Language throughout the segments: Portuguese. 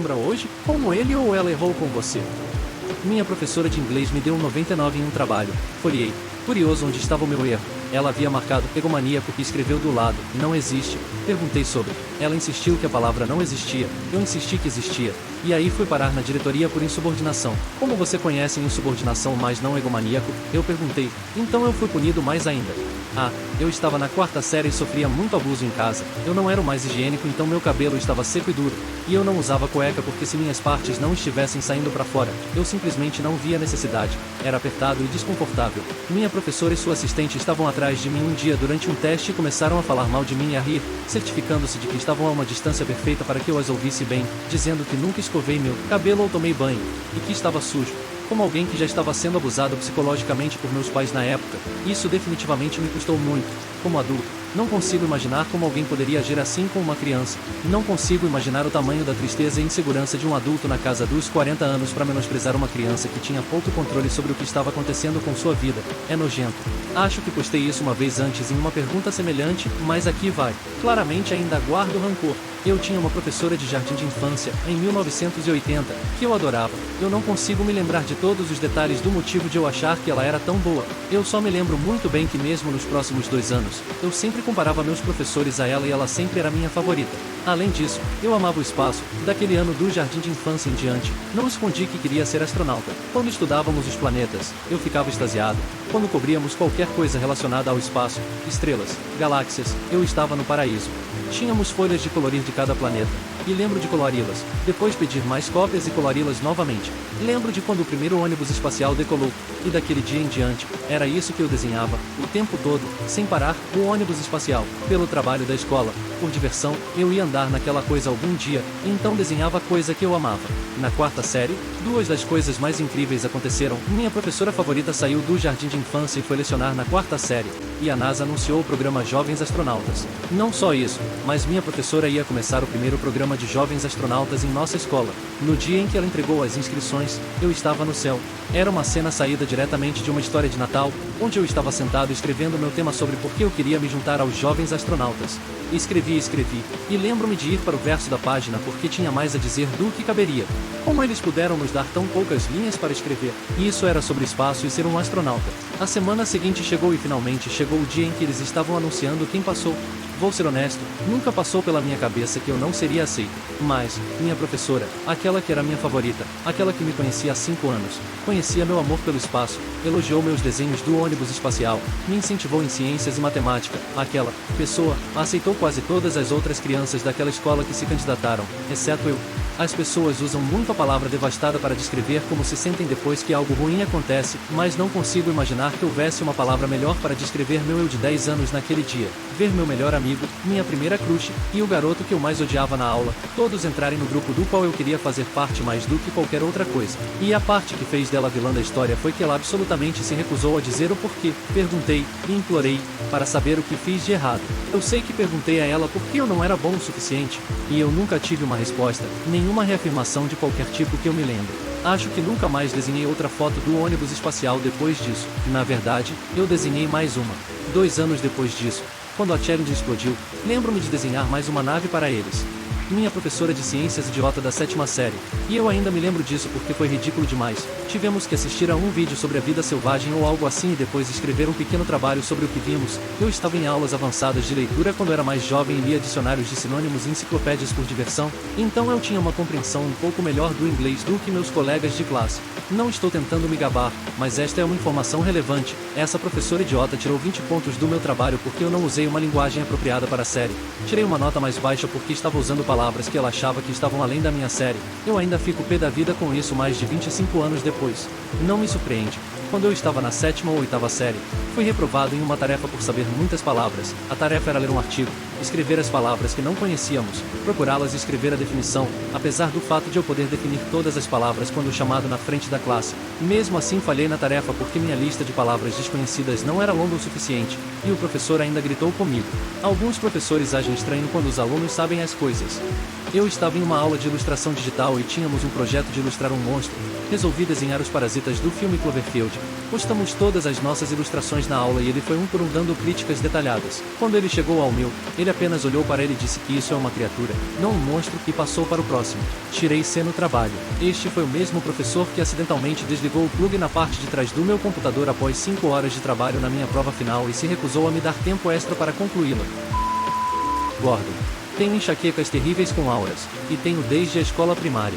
lembra hoje? Como ele ou ela errou com você? Minha professora de inglês me deu um 99 em um trabalho. Folhei. Curioso onde estava o meu erro. Ela havia marcado egomaníaco e escreveu do lado, não existe. Perguntei sobre. Ela insistiu que a palavra não existia. Eu insisti que existia. E aí fui parar na diretoria por insubordinação. Como você conhece insubordinação mas não egomaníaco? Eu perguntei. Então eu fui punido mais ainda. Ah, eu estava na quarta série e sofria muito abuso em casa. Eu não era o mais higiênico, então meu cabelo estava seco e duro. E eu não usava cueca porque se minhas partes não estivessem saindo para fora, eu simplesmente não via necessidade. Era apertado e desconfortável. Minha professora e sua assistente estavam atrás de mim um dia durante um teste e começaram a falar mal de mim e a rir, certificando-se de que estavam a uma distância perfeita para que eu as ouvisse bem, dizendo que nunca escovei meu cabelo ou tomei banho, e que estava sujo. Como alguém que já estava sendo abusado psicologicamente por meus pais na época, isso definitivamente me custou muito. Como adulto, não consigo imaginar como alguém poderia agir assim com uma criança. Não consigo imaginar o tamanho da tristeza e insegurança de um adulto na casa dos 40 anos para menosprezar uma criança que tinha pouco controle sobre o que estava acontecendo com sua vida. É nojento. Acho que postei isso uma vez antes em uma pergunta semelhante, mas aqui vai. Claramente ainda guardo rancor. Eu tinha uma professora de jardim de infância, em 1980, que eu adorava. Eu não consigo me lembrar de todos os detalhes do motivo de eu achar que ela era tão boa. Eu só me lembro muito bem que mesmo nos próximos 2 anos, eu sempre comparava meus professores a ela e ela sempre era minha favorita. Além disso, eu amava o espaço. Daquele ano do jardim de infância em diante, não escondi que queria ser astronauta. Quando estudávamos os planetas, eu ficava extasiado. Quando cobríamos qualquer coisa relacionada ao espaço, estrelas, galáxias, eu estava no paraíso. Tínhamos folhas de colorir de cada planeta, e lembro de colori-las, depois pedir mais cópias e colori-las novamente. Lembro de quando o primeiro ônibus espacial decolou, e daquele dia em diante, era isso que eu desenhava, o tempo todo, sem parar, o ônibus espacial, pelo trabalho da escola. Por diversão, eu ia andar naquela coisa algum dia, e então desenhava a coisa que eu amava. Na quarta série, 2 das coisas mais incríveis aconteceram. Minha professora favorita saiu do jardim de infância e foi lecionar na quarta série, e a NASA anunciou o programa Jovens Astronautas. Não só isso, mas minha professora ia começar o primeiro programa de jovens astronautas em nossa escola. No dia em que ela entregou as inscrições, eu estava no céu. Era uma cena saída diretamente de uma história de Natal, onde eu estava sentado escrevendo meu tema sobre por que eu queria me juntar aos jovens astronautas. Escrevi, e lembro-me de ir para o verso da página porque tinha mais a dizer do que caberia. Como eles puderam nos dar tão poucas linhas para escrever? E isso era sobre espaço e ser um astronauta. A semana seguinte chegou e finalmente chegou o dia em que eles estavam anunciando quem passou. Vou ser honesto, nunca passou pela minha cabeça que eu não seria aceito. Mas, minha professora, aquela que era minha favorita, aquela que me conhecia há 5 anos, conhecia meu amor pelo espaço, elogiou meus desenhos do ônibus espacial, me incentivou em ciências e matemática, aquela pessoa aceitou quase todas as outras crianças daquela escola que se candidataram, exceto eu. As pessoas usam muito a palavra devastada para descrever como se sentem depois que algo ruim acontece, mas não consigo imaginar que houvesse uma palavra melhor para descrever meu eu de 10 anos naquele dia. Ver meu melhor amigo, minha primeira crush, e o garoto que eu mais odiava na aula, todos entrarem no grupo do qual eu queria fazer parte mais do que qualquer outra coisa. E a parte que fez dela vilã da história foi que ela absolutamente se recusou a dizer o porquê. Perguntei, e implorei, para saber o que fiz de errado. Eu sei que perguntei a ela por que eu não era bom o suficiente, e eu nunca tive uma resposta, nenhuma reafirmação de qualquer tipo que eu me lembre. Acho que nunca mais desenhei outra foto do ônibus espacial depois disso. Na verdade, eu desenhei mais uma. 2 anos depois disso, quando a Challenger explodiu, lembro-me de desenhar mais uma nave para eles. Minha professora de ciências idiota da 7ª série, e eu ainda me lembro disso porque foi ridículo demais. Tivemos que assistir a um vídeo sobre a vida selvagem ou algo assim e depois escrever um pequeno trabalho sobre o que vimos. Eu estava em aulas avançadas de leitura quando era mais jovem e lia dicionários de sinônimos e enciclopédias por diversão, então eu tinha uma compreensão um pouco melhor do inglês do que meus colegas de classe. Não estou tentando me gabar, mas esta é uma informação relevante. Essa professora idiota tirou 20 pontos do meu trabalho porque eu não usei uma linguagem apropriada para a série. Tirei uma nota mais baixa porque estava usando palavras que ela achava que estavam além da minha série. Eu ainda fico pé da vida com isso mais de 25 anos depois. Não me surpreende. Quando eu estava na 7ª ou 8ª série, fui reprovado em uma tarefa por saber muitas palavras. A tarefa era ler um artigo, escrever as palavras que não conhecíamos, procurá-las e escrever a definição, apesar do fato de eu poder definir todas as palavras quando chamado na frente da classe. Mesmo assim falhei na tarefa porque minha lista de palavras desconhecidas não era longa o suficiente, e o professor ainda gritou comigo. Alguns professores agem estranho quando os alunos sabem as coisas. Eu estava em uma aula de ilustração digital e tínhamos um projeto de ilustrar um monstro. Resolvi desenhar os parasitas do filme Cloverfield. Postamos todas as nossas ilustrações na aula e ele foi um por um dando críticas detalhadas. Quando ele chegou ao meu, ele apenas olhou para ele e disse que isso é uma criatura, não um monstro, e passou para o próximo. Tirei C no trabalho. Este foi o mesmo professor que acidentalmente desligou o plug na parte de trás do meu computador após 5 horas de trabalho na minha prova final e se recusou a me dar tempo extra para concluí-la. Gordon. Tenho enxaquecas terríveis com auras, e tenho desde a escola primária.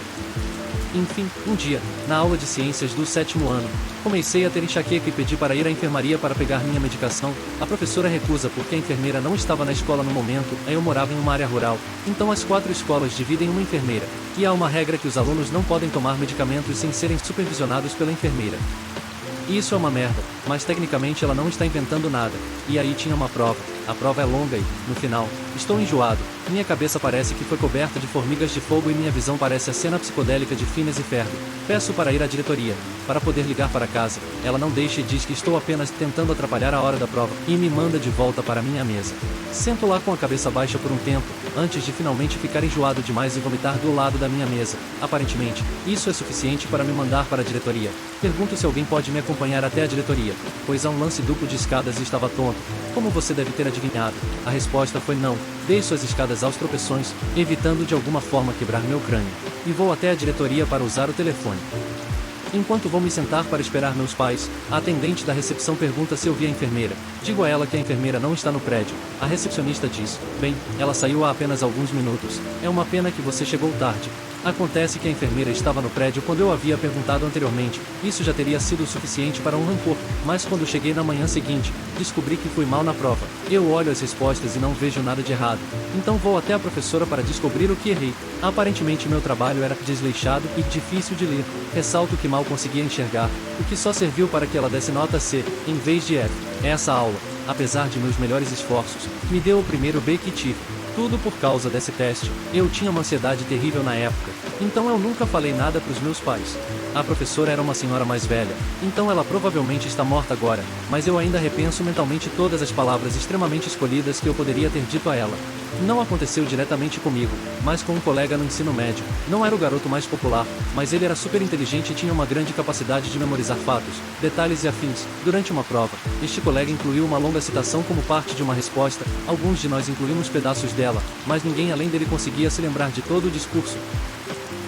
Enfim, um dia, na aula de ciências do 7º ano, comecei a ter enxaqueca e pedi para ir à enfermaria para pegar minha medicação. A professora recusa porque a enfermeira não estava na escola no momento, eu morava em uma área rural, então as 4 escolas dividem uma enfermeira, e há uma regra que os alunos não podem tomar medicamentos sem serem supervisionados pela enfermeira. Isso é uma merda, mas tecnicamente ela não está inventando nada, e aí tinha uma prova. A prova é longa e, no final, estou enjoado, minha cabeça parece que foi coberta de formigas de fogo e minha visão parece a cena psicodélica de Phineas e Ferb. Peço para ir à diretoria, para poder ligar para casa, ela não deixa e diz que estou apenas tentando atrapalhar a hora da prova, e me manda de volta para minha mesa. Sento lá com a cabeça baixa por um tempo, antes de finalmente ficar enjoado demais e vomitar do lado da minha mesa. Aparentemente, isso é suficiente para me mandar para a diretoria. Pergunto se alguém pode me acompanhar até a diretoria, pois há um lance duplo de escadas e estava tonto. Como você deve ter adivinhado, a resposta foi não. Desço as escadas aos tropeções, evitando de alguma forma quebrar meu crânio, e vou até a diretoria para usar o telefone. Enquanto vou me sentar para esperar meus pais, a atendente da recepção pergunta se eu vi a enfermeira. Digo a ela que a enfermeira não está no prédio. A recepcionista diz: bem, ela saiu há apenas alguns minutos. É uma pena que você chegou tarde. Acontece que a enfermeira estava no prédio quando eu havia perguntado anteriormente. Isso já teria sido o suficiente para um rancor, mas quando cheguei na manhã seguinte, descobri que fui mal na prova. Eu olho as respostas e não vejo nada de errado. Então vou até a professora para descobrir o que errei. Aparentemente meu trabalho era desleixado e difícil de ler. Ressalto que mal conseguia enxergar, o que só serviu para que ela desse nota C, em vez de F. Essa aula, apesar de meus melhores esforços, me deu o primeiro B que tive. Tudo por causa desse teste. Eu tinha uma ansiedade terrível na época, então eu nunca falei nada para os meus pais. A professora era uma senhora mais velha, então ela provavelmente está morta agora, mas eu ainda repenso mentalmente todas as palavras extremamente escolhidas que eu poderia ter dito a ela. Não aconteceu diretamente comigo, mas com um colega no ensino médio. Não era o garoto mais popular, mas ele era super inteligente e tinha uma grande capacidade de memorizar fatos, detalhes e afins. Durante uma prova, este colega incluiu uma longa citação como parte de uma resposta. Alguns de nós incluímos pedaços dela, mas ninguém além dele conseguia se lembrar de todo o discurso.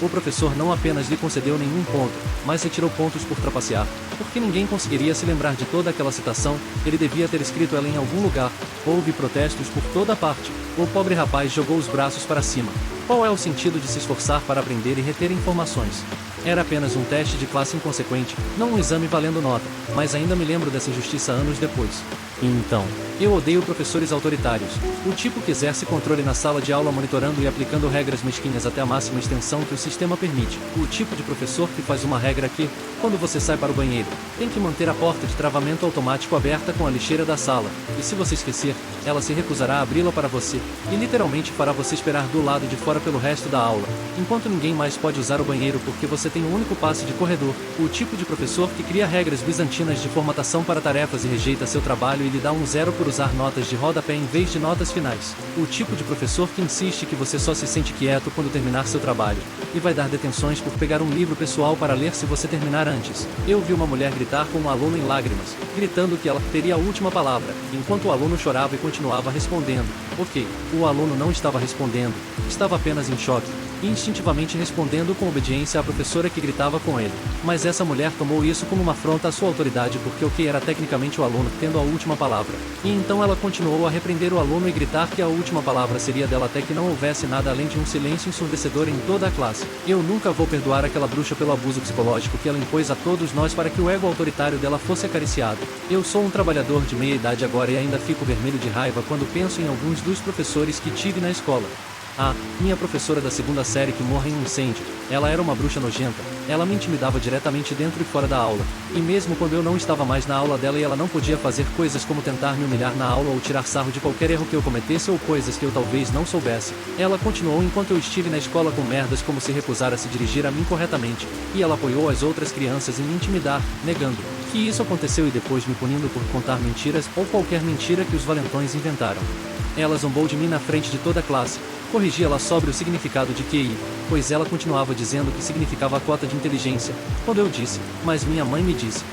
O professor não apenas lhe concedeu nenhum ponto, mas retirou pontos por trapacear. Porque ninguém conseguiria se lembrar de toda aquela citação, ele devia ter escrito ela em algum lugar. Houve protestos por toda parte. O pobre rapaz jogou os braços para cima. Qual é o sentido de se esforçar para aprender e reter informações? Era apenas um teste de classe inconsequente, não um exame valendo nota, mas ainda me lembro dessa injustiça anos depois. E então, eu odeio professores autoritários, o tipo que exerce controle na sala de aula monitorando e aplicando regras mesquinhas até a máxima extensão que o sistema permite. O tipo de professor que faz uma regra que, quando você sai para o banheiro, tem que manter a porta de travamento automático aberta com a lixeira da sala, e se você esquecer, ela se recusará a abri-la para você, e literalmente fará você esperar do lado de fora pelo resto da aula, enquanto ninguém mais pode usar o banheiro porque você tem um único passe de corredor. O tipo de professor que cria regras bizantinas de formatação para tarefas e rejeita seu trabalho e lhe dá um 0 por usar notas de rodapé em vez de notas finais. O tipo de professor que insiste que você só se sente quieto quando terminar seu trabalho, e vai dar detenções por pegar um livro pessoal para ler se você terminar antes. Eu vi uma mulher gritar com um aluno em lágrimas, gritando que ela teria a última palavra, enquanto o aluno chorava e continuava respondendo. Ok, o aluno não estava respondendo, estava apenas em choque, e instintivamente respondendo com obediência à professora que gritava com ele. Mas essa mulher tomou isso como uma afronta à sua autoridade porque o que era tecnicamente o aluno tendo a última palavra. E então ela continuou a repreender o aluno e gritar que a última palavra seria dela até que não houvesse nada além de um silêncio ensurdecedor em toda a classe. Eu nunca vou perdoar aquela bruxa pelo abuso psicológico que ela impôs a todos nós para que o ego autoritário dela fosse acariciado. Eu sou um trabalhador de meia idade agora e ainda fico vermelho de raiva quando penso em alguns dos professores que tive na escola. Minha professora da 2ª série que morre em um incêndio. Ela era uma bruxa nojenta. Ela me intimidava diretamente dentro e fora da aula. E mesmo quando eu não estava mais na aula dela e ela não podia fazer coisas como tentar me humilhar na aula ou tirar sarro de qualquer erro que eu cometesse ou coisas que eu talvez não soubesse, ela continuou enquanto eu estive na escola com merdas como se recusar a se dirigir a mim corretamente. E ela apoiou as outras crianças em me intimidar, negando que isso aconteceu e depois me punindo por contar mentiras ou qualquer mentira que os valentões inventaram. Ela zombou de mim na frente de toda a classe, Corrigi ela sobre o significado de QI, pois ela continuava dizendo que significava a cota de inteligência, quando eu disse, mas minha mãe me disse.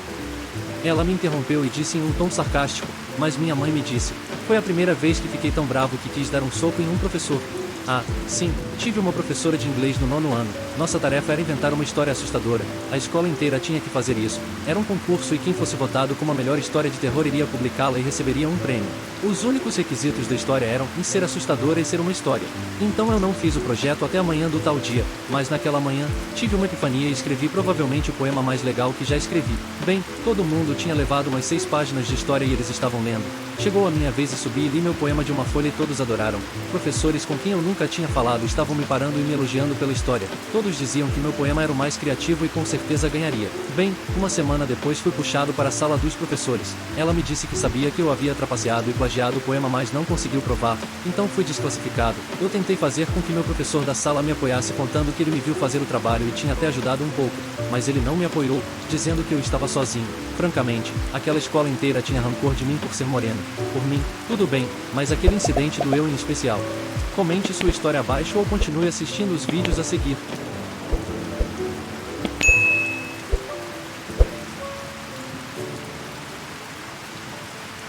Ela me interrompeu e disse em um tom sarcástico, mas minha mãe me disse. Foi a primeira vez que fiquei tão bravo que quis dar um soco em um professor. Ah, sim, tive uma professora de inglês no 9º ano. Nossa tarefa era inventar uma história assustadora. A escola inteira tinha que fazer isso. Era um concurso e quem fosse votado como a melhor história de terror iria publicá-la e receberia um prêmio. Os únicos requisitos da história eram em ser assustadora e ser uma história. Então eu não fiz o projeto até amanhã do tal dia, mas naquela manhã, tive uma epifania e escrevi provavelmente o poema mais legal que já escrevi. Bem, todo mundo tinha levado umas 6 páginas de história e eles estavam lendo. Chegou a minha vez e subi e li meu poema de uma folha e todos adoraram. Professores com quem eu nunca tinha falado estavam me parando e me elogiando pela história. Todos diziam que meu poema era o mais criativo e com certeza ganharia. Bem, uma semana depois fui puxado para a sala dos professores. Ela me disse que sabia que eu havia trapaceado e plagiado o poema, mas não conseguiu provar, então fui desclassificado. Eu tentei fazer com que meu professor da sala me apoiasse contando que ele me viu fazer o trabalho e tinha até ajudado um pouco, mas ele não me apoiou, dizendo que eu estava sozinho. Francamente, aquela escola inteira tinha rancor de mim por ser moreno. Por mim, tudo bem, mas aquele incidente doeu em especial. Comente sua história abaixo ou continue assistindo os vídeos a seguir.